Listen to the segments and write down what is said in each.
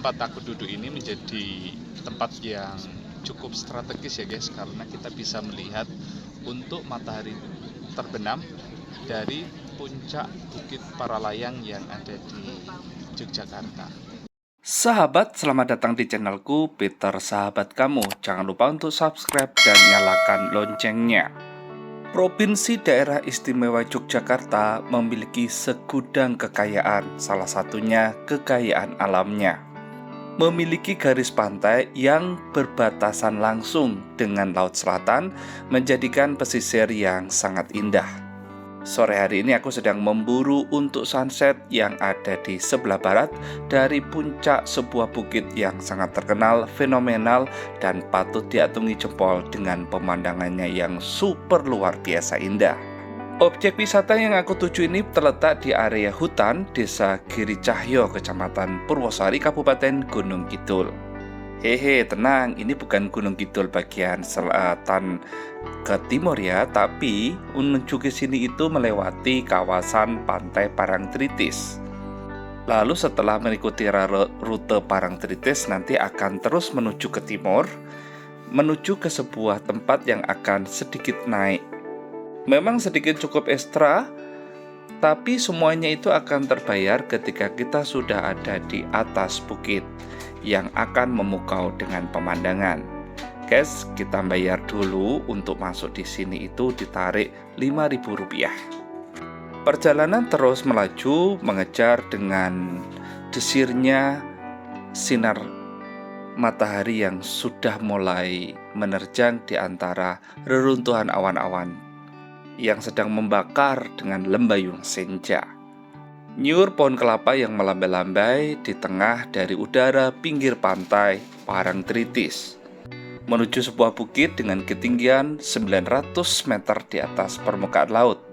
tempat aku duduk ini menjadi tempat yang cukup strategis ya guys, karena kita bisa melihat untuk matahari terbenam dari puncak Bukit Paralayang yang ada di Yogyakarta. Sahabat, selamat datang di channelku Peter Sahabat Kamu. Jangan lupa untuk subscribe dan nyalakan loncengnya. Provinsi Daerah Istimewa Yogyakarta memiliki segudang kekayaan, salah satunya kekayaan alamnya. Memiliki garis pantai yang berbatasan langsung dengan Laut Selatan, menjadikan pesisir yang sangat indah. Sore hari ini aku sedang memburu untuk sunset yang ada di sebelah barat dari puncak sebuah bukit yang sangat terkenal, fenomenal, dan patut diacungi jempol dengan pemandangannya yang super luar biasa indah. Objek wisata yang aku tuju ini terletak di area hutan Desa Giri Cahyo, Kecamatan Purwosari, Kabupaten Gunung Kidul. Hehe, tenang, ini bukan Gunung Kidul bagian selatan ke timur ya, tapi menuju ke sini itu melewati kawasan Pantai Parangtritis. Lalu setelah mengikuti rute Parangtritis, nanti akan terus menuju ke timur, menuju ke sebuah tempat yang akan sedikit naik. Memang sedikit cukup ekstra, tapi semuanya itu akan terbayar ketika kita sudah ada di atas bukit yang akan memukau dengan pemandangan. Guys, kita bayar dulu untuk masuk di sini itu ditarik Rp5.000. Perjalanan terus melaju mengejar dengan desirnya sinar matahari yang sudah mulai menerjang di antara reruntuhan awan-awan yang sedang membakar dengan lembayung senja. Nyur pohon kelapa yang melambai-lambai di tengah dari udara pinggir pantai Parangtritis menuju sebuah bukit dengan ketinggian 900 meter di atas permukaan laut.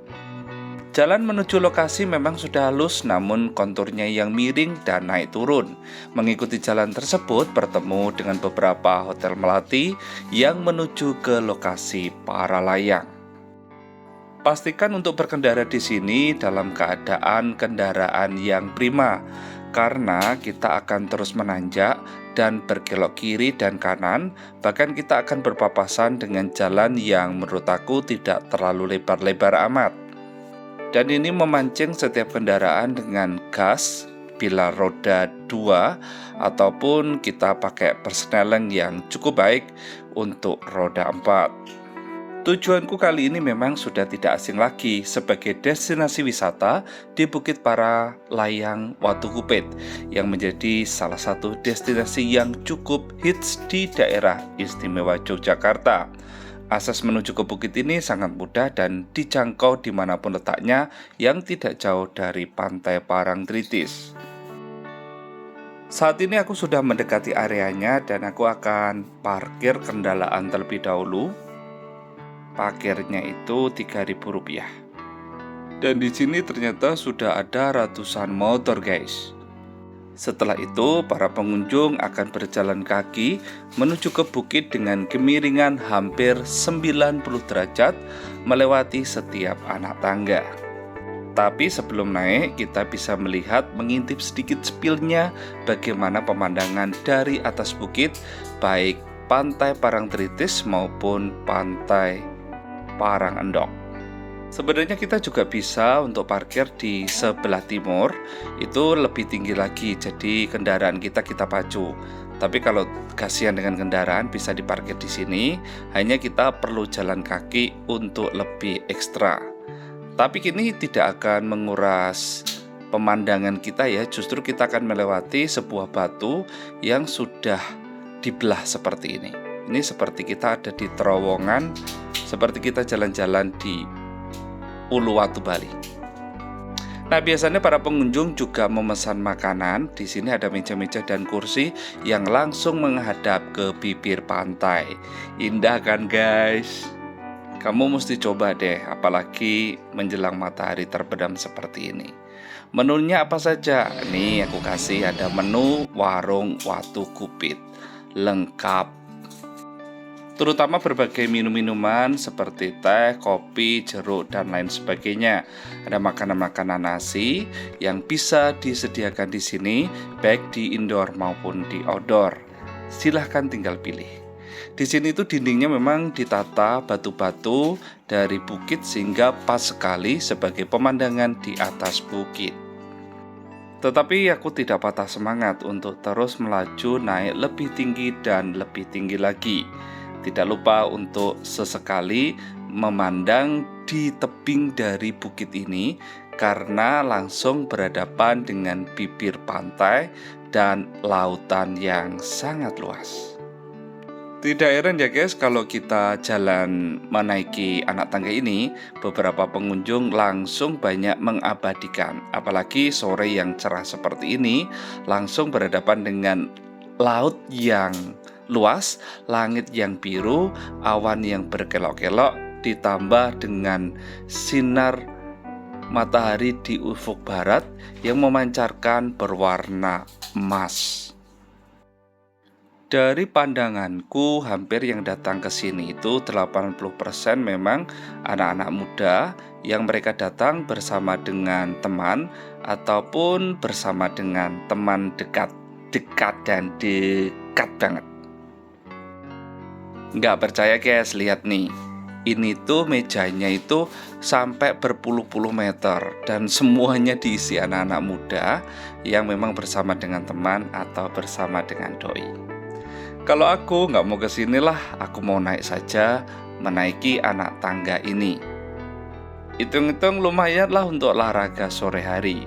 Jalan menuju lokasi memang sudah halus, namun konturnya yang miring dan naik turun. Mengikuti jalan tersebut bertemu dengan beberapa hotel melati yang menuju ke lokasi Paralayang. Pastikan untuk berkendara di sini dalam keadaan kendaraan yang prima, karena kita akan terus menanjak dan berkelok kiri dan kanan, bahkan kita akan berpapasan dengan jalan yang menurut aku tidak terlalu lebar-lebar amat. Dan ini memancing setiap kendaraan dengan gas bila roda 2 ataupun kita pakai persneling yang cukup baik untuk roda 4. Tujuanku kali ini memang sudah tidak asing lagi sebagai destinasi wisata di Bukit Paralayang Watukupit yang menjadi salah satu destinasi yang cukup hits di daerah istimewa Yogyakarta. Akses menuju ke bukit ini sangat mudah dan dijangkau dimanapun letaknya yang tidak jauh dari Pantai Parangtritis. Saat ini aku sudah mendekati areanya dan aku akan parkir kendaraan terlebih dahulu. Parkirnya itu Rp3.000. Dan di sini ternyata sudah ada ratusan motor, guys. Setelah itu, para pengunjung akan berjalan kaki menuju ke bukit dengan kemiringan hampir 90 derajat melewati setiap anak tangga. Tapi sebelum naik, kita bisa melihat mengintip sedikit spillnya bagaimana pemandangan dari atas bukit, baik Pantai Parangtritis maupun Pantai Parangendok. Sebenarnya kita juga bisa untuk parkir di sebelah timur, itu lebih tinggi lagi, jadi kendaraan kita pacu. Tapi kalau kasihan dengan kendaraan bisa diparkir di sini, hanya kita perlu jalan kaki untuk lebih ekstra. Tapi kini tidak akan menguras pemandangan kita ya, justru kita akan melewati sebuah batu yang sudah dibelah seperti ini. Ini seperti kita ada di terowongan, seperti kita jalan-jalan di Uluwatu, Bali. Nah, biasanya para pengunjung juga memesan makanan. Di sini ada meja-meja dan kursi yang langsung menghadap ke bibir pantai. Indah kan, guys? Kamu mesti coba deh, apalagi menjelang matahari terbenam seperti ini. Menunya apa saja? Nih aku kasih, ada menu warung Watukupit lengkap. terutama berbagai minum-minuman seperti teh, kopi, jeruk, dan lain sebagainya. Ada makanan-makanan nasi yang bisa disediakan di sini, baik di indoor maupun di outdoor. Silahkan tinggal pilih. Di sini itu dindingnya memang ditata batu-batu dari bukit sehingga pas sekali sebagai pemandangan di atas bukit. Tetapi aku tidak patah semangat untuk terus melaju naik lebih tinggi dan lebih tinggi lagi. Tidak lupa untuk sesekali memandang di tebing dari bukit ini karena langsung berhadapan dengan bibir pantai dan lautan yang sangat luas. Tidak heran ya guys kalau kita jalan menaiki anak tangga ini, beberapa pengunjung langsung banyak mengabadikan. Apalagi sore yang cerah seperti ini, langsung berhadapan dengan laut yang luas, langit yang biru, awan yang berkelok-kelok, ditambah dengan sinar matahari di ufuk barat yang memancarkan berwarna emas. Dari pandanganku, hampir yang datang ke sini itu 80% memang anak-anak muda yang mereka datang bersama dengan teman ataupun bersama dengan teman dekat dan dekat banget. Nggak percaya guys, lihat nih. Ini tuh mejanya itu sampai berpuluh-puluh meter dan semuanya diisi anak-anak muda yang memang bersama dengan teman atau bersama dengan doi. Kalau aku nggak mau kesinilah, aku mau naik saja menaiki anak tangga ini. Hitung-hitung lumayanlah untuk olahraga sore hari.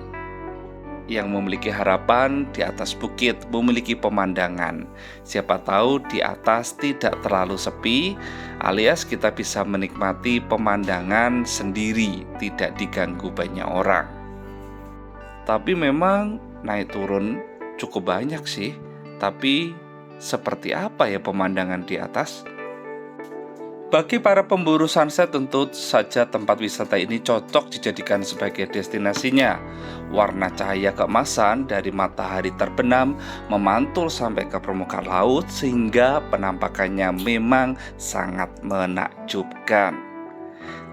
Yang memiliki harapan di atas bukit, memiliki pemandangan. Siapa tahu di atas tidak terlalu sepi, alias kita bisa menikmati pemandangan sendiri, tidak diganggu banyak orang. Tapi memang naik turun cukup banyak sih, tapi seperti apa ya pemandangan di atas? Bagi para pemburu sunset tentu saja tempat wisata ini cocok dijadikan sebagai destinasinya. Warna cahaya keemasan dari matahari terbenam memantul sampai ke permukaan laut sehingga penampakannya memang sangat menakjubkan.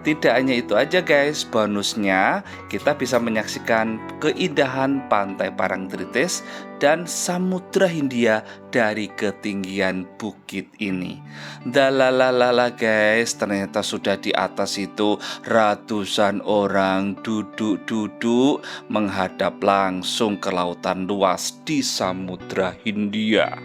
Tidak hanya itu aja guys, bonusnya kita bisa menyaksikan keindahan pantai Parangtritis dan Samudra Hindia dari ketinggian bukit ini. Dalalala guys, ternyata sudah di atas itu ratusan orang duduk-duduk menghadap langsung ke lautan luas di Samudra Hindia.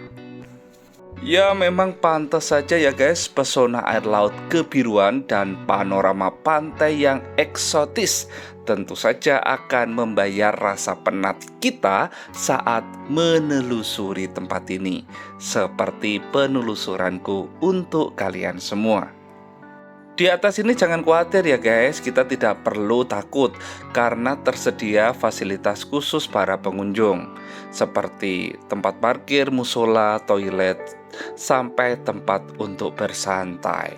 Ya memang pantas saja ya guys, pesona air laut kebiruan dan panorama pantai yang eksotis tentu saja akan membayar rasa penat kita saat menelusuri tempat ini, seperti penelusuranku untuk kalian semua. Di atas ini jangan khawatir ya guys, kita tidak perlu takut karena tersedia fasilitas khusus para pengunjung seperti tempat parkir, musola, toilet, sampai tempat untuk bersantai.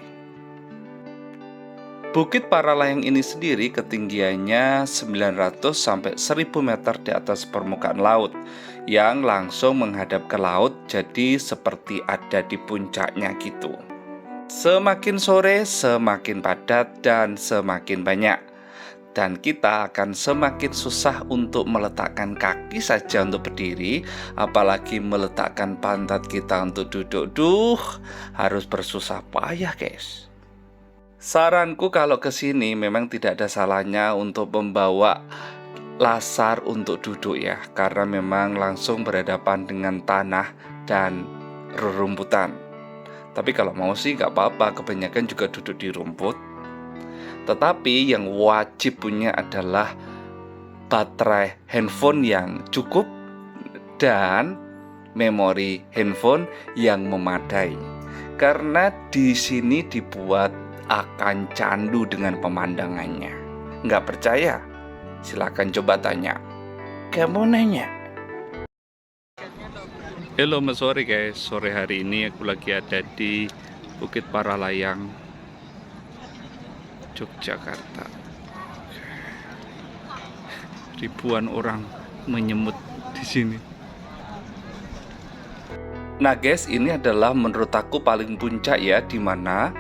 Bukit Paralayang ini sendiri ketinggiannya 900 sampai 1000 meter di atas permukaan laut yang langsung menghadap ke laut, jadi seperti ada di puncaknya gitu. Semakin sore semakin padat dan semakin banyak, dan kita akan semakin susah untuk meletakkan kaki saja untuk berdiri, apalagi meletakkan pantat kita untuk duduk. Harus bersusah payah guys. Saranku kalau kesini memang tidak ada salahnya untuk membawa lasar untuk duduk ya, karena memang langsung berhadapan dengan tanah dan rerumputan. Tapi kalau mau sih gak apa-apa, kebanyakan juga duduk di rumput. Tetapi yang wajib punya adalah baterai handphone yang cukup dan memori handphone yang memadai. Karena di sini dibuat akan candu dengan pemandangannya. Nggak percaya? Silakan coba tanya. Kamu nanya. Halo, sore guys. Sore hari ini aku lagi ada di Bukit Paralayang, Yogyakarta. Ribuan orang menyemut di sini. Nah guys, ini adalah menurut aku paling puncak ya, dimana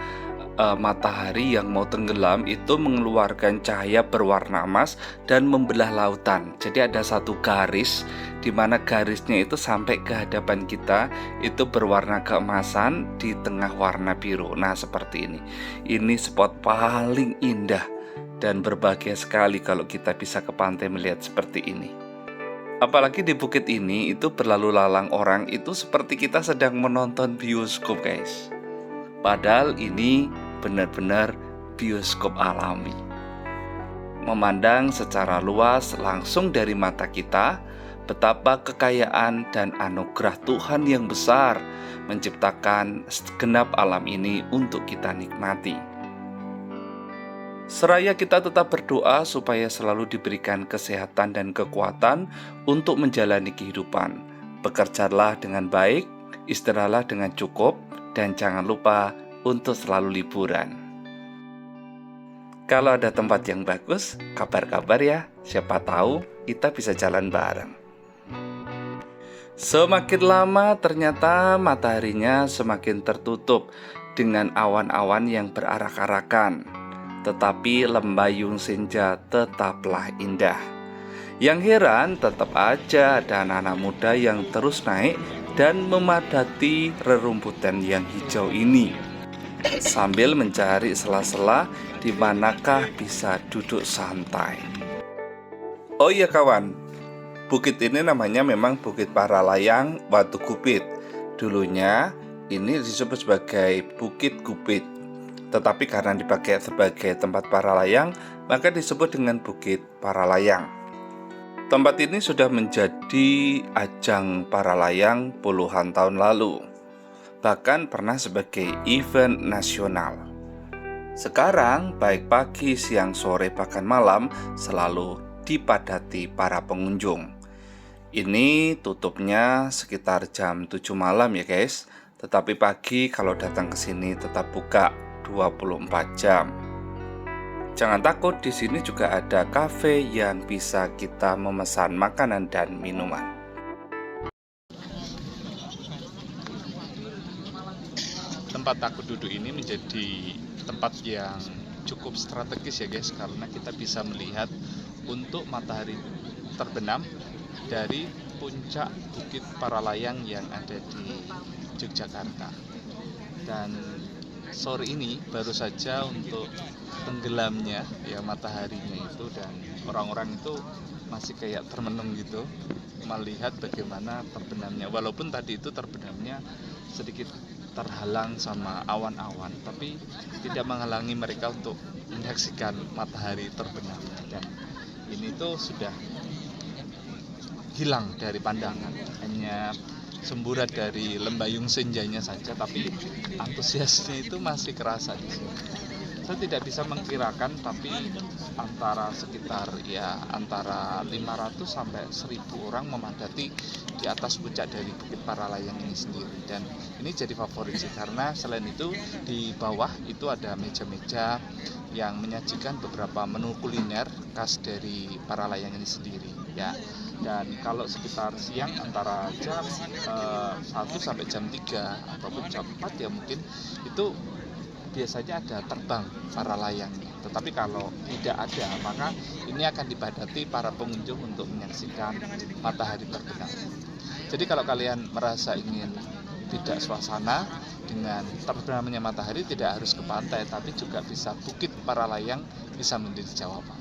matahari yang mau tenggelam itu mengeluarkan cahaya berwarna emas dan membelah lautan. Jadi ada satu garis, dimana garisnya itu sampai ke hadapan kita itu berwarna keemasan di tengah warna biru. Nah seperti ini. Ini spot paling indah dan berbahagia sekali kalau kita bisa ke pantai melihat seperti ini. Apalagi di bukit ini itu berlalu lalang orang itu seperti kita sedang menonton bioskop guys. Padahal ini benar-benar bioskop alami. Memandang secara luas langsung dari mata kita betapa kekayaan dan anugerah Tuhan yang besar menciptakan segenap alam ini untuk kita nikmati. Seraya kita tetap berdoa supaya selalu diberikan kesehatan dan kekuatan untuk menjalani kehidupan. Bekerjalah dengan baik, istirahatlah dengan cukup, dan jangan lupa untuk selalu liburan. Kalau ada tempat yang bagus, kabar-kabar ya. Siapa tahu kita bisa jalan bareng. Semakin lama ternyata mataharinya semakin tertutup dengan awan-awan yang berarak-arakan. Tetapi lembayung senja tetaplah indah. Yang heran tetap aja ada anak-anak muda yang terus naik dan memadati rerumputan yang hijau ini, sambil mencari sela-sela di manakah bisa duduk santai. Oh iya kawan, bukit ini namanya memang Bukit Paralayang Watu Gupit. Dulunya ini disebut sebagai Bukit Gupit, tetapi karena dipakai sebagai tempat para layang, maka disebut dengan Bukit Paralayang. Tempat ini sudah menjadi ajang para layang puluhan tahun lalu, bahkan pernah sebagai event nasional. Sekarang baik pagi, siang, sore, bahkan malam selalu dipadati para pengunjung. Ini tutupnya sekitar jam 7 malam ya guys. Tetapi pagi kalau datang ke sini tetap buka 24 jam. Jangan takut, di sini juga ada kafe yang bisa kita memesan makanan dan minuman. Tempat aku duduk ini menjadi tempat yang cukup strategis ya guys, karena kita bisa melihat untuk matahari terbenam dari puncak Bukit Paralayang yang ada di Yogyakarta. Dan sore ini baru saja untuk tenggelamnya ya mataharinya itu, dan orang-orang itu masih kayak termenung gitu melihat bagaimana terbenamnya. Walaupun tadi itu terbenamnya sedikit terhalang sama awan-awan, tapi tidak menghalangi mereka untuk menyaksikan matahari terbenam. Dan ini tuh sudah hilang dari pandangan, hanya semburat dari lembayung senjanya saja, tapi antusiasnya itu masih kerasa di sini. Saya tidak bisa mengkirakan, tapi antara 500 sampai 1000 orang memadati di atas puncak dari Bukit Paralayang ini sendiri. Dan ini jadi favorit sih, karena selain itu di bawah itu ada meja-meja yang menyajikan beberapa menu kuliner khas dari Paralayang ini sendiri ya. Dan kalau sekitar siang antara jam 1 sampai jam 3 ataupun jam 4 ya mungkin itu biasanya ada terbang para layangnya. Tetapi kalau tidak ada, maka ini akan dipadati para pengunjung untuk menyaksikan matahari terbenam. Jadi kalau kalian merasa ingin tidak suasana dengan terbenamnya matahari, tidak harus ke pantai, tapi juga bisa Bukit Paralayang bisa menjadi jawaban.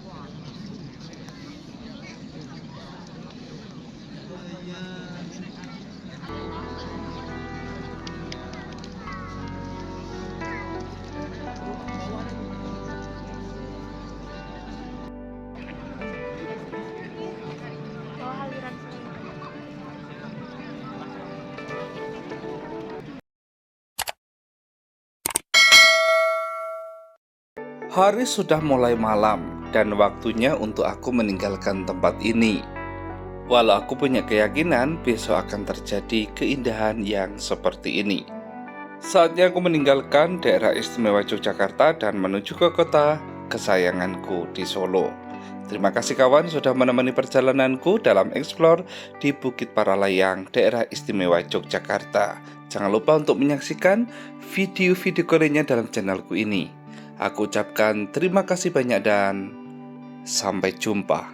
Hari sudah mulai malam dan waktunya untuk aku meninggalkan tempat ini. Walau aku punya keyakinan besok akan terjadi keindahan yang seperti ini. Saatnya aku meninggalkan daerah istimewa Yogyakarta dan menuju ke kota kesayanganku di Solo. Terima kasih kawan sudah menemani perjalananku dalam eksplor di Bukit Paralayang, daerah istimewa Yogyakarta. Jangan lupa untuk menyaksikan video-video lainnya dalam channelku ini. Aku ucapkan terima kasih banyak dan sampai jumpa.